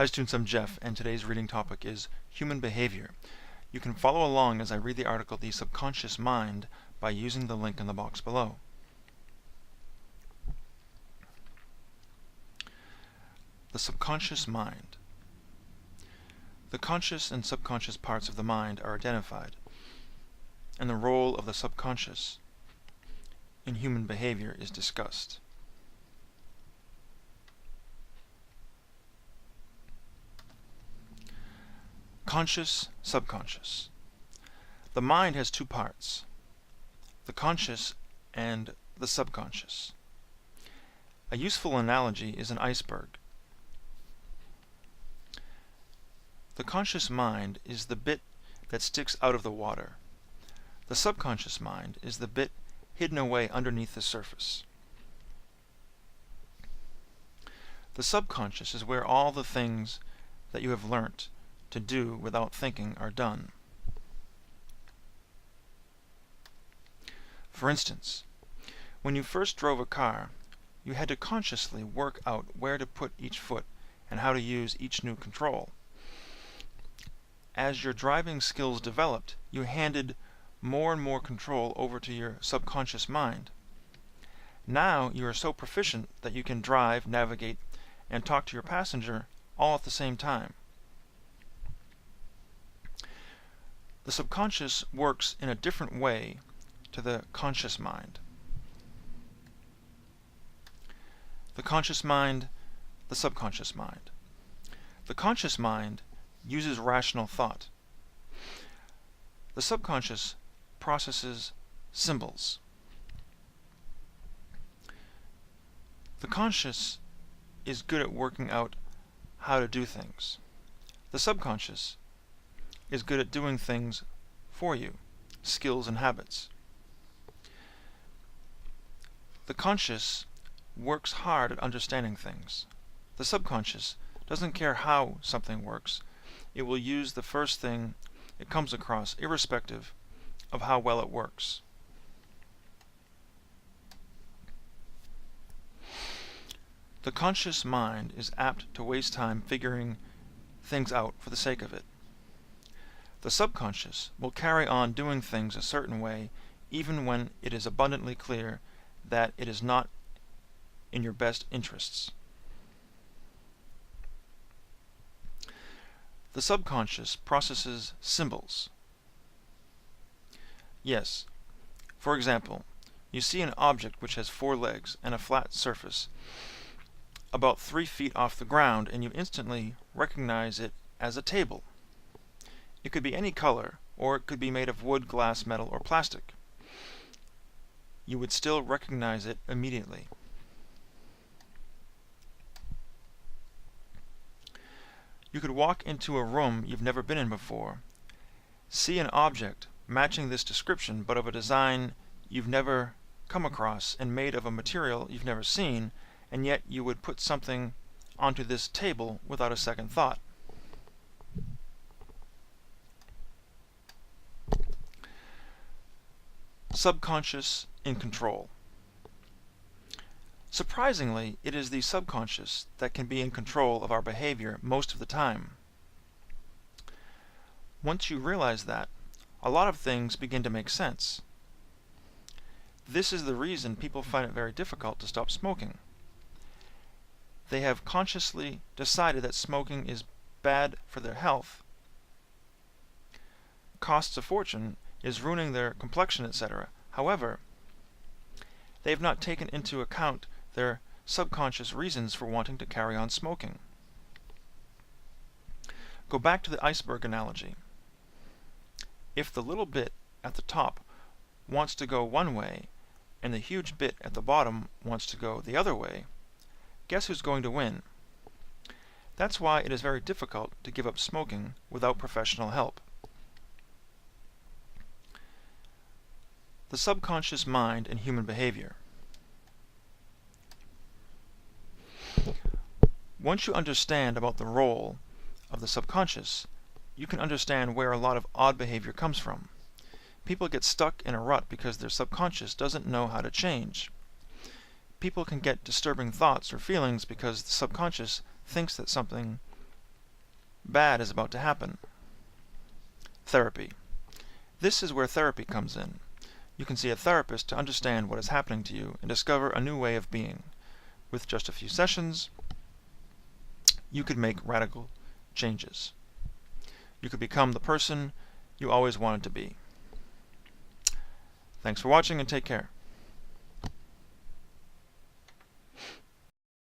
Hi students, I'm Jeff, and today's reading topic is human behavior. You can follow along as I read the article The Subconscious Mind by using the link in the box below. The subconscious mind. The conscious and subconscious parts of the mind are identified, and the role of the subconscious in human behavior is discussed. Conscious, subconscious. The mind has two parts, the conscious and the subconscious. A useful analogy is an iceberg. The conscious mind is the bit that sticks out of the water. The subconscious mind is the bit hidden away underneath the surface. The subconscious is where all the things that you have learnt to do without thinking are done. For instance, when you first drove a car, you had to consciously work out where to put each foot and how to use each new control. As your driving skills developed, you handed more and more control over to your subconscious mind. Now you are so proficient that you can drive, navigate, and talk to your passenger all at the same time. The subconscious works in a different way to the conscious mind. The conscious mind, the subconscious mind. The conscious mind uses rational thought. The subconscious processes symbols. The conscious is good at working out how to do things. The subconscious is good at doing things for you, skills and habits. The conscious works hard at understanding things. The subconscious doesn't care how something works. It will use the first thing it comes across, irrespective of how well it works. The conscious mind is apt to waste time figuring things out for the sake of it. The subconscious will carry on doing things a certain way even when it is abundantly clear that it is not in your best interests. The subconscious processes symbols. Yes, for example, you see an object which has 4 legs and a flat surface about 3 feet off the ground, and you instantly recognize it as a table. It could be any color, or it could be made of wood, glass, metal, or plastic. You would still recognize it immediately. You could walk into a room you've never been in before, see an object matching this description but of a design you've never come across and made of a material you've never seen, and yet you would put something onto this table without a second thought. Subconscious in control. Surprisingly, it is the subconscious that can be in control of our behavior most of the time. Once you realize that, a lot of things begin to make sense. This is the reason people find it very difficult to stop smoking. They have consciously decided that smoking is bad for their health, costs a fortune, is ruining their complexion, etc. However, they have not taken into account their subconscious reasons for wanting to carry on smoking. Go back to the iceberg analogy. If the little bit at the top wants to go one way and the huge bit at the bottom wants to go the other way, guess who's going to win? That's why it is very difficult to give up smoking without professional help. The subconscious mind and human behavior. Once you understand about the role of the subconscious, you can understand where a lot of odd behavior comes from. People get stuck in a rut because their subconscious doesn't know how to change. People can get disturbing thoughts or feelings because the subconscious thinks that something bad is about to happen. Therapy. This is where therapy comes in. You can see a therapist to understand what is happening to you and discover a new way of being. With just a few sessions, you could make radical changes. You could become the person you always wanted to be. Thanks for watching and take care.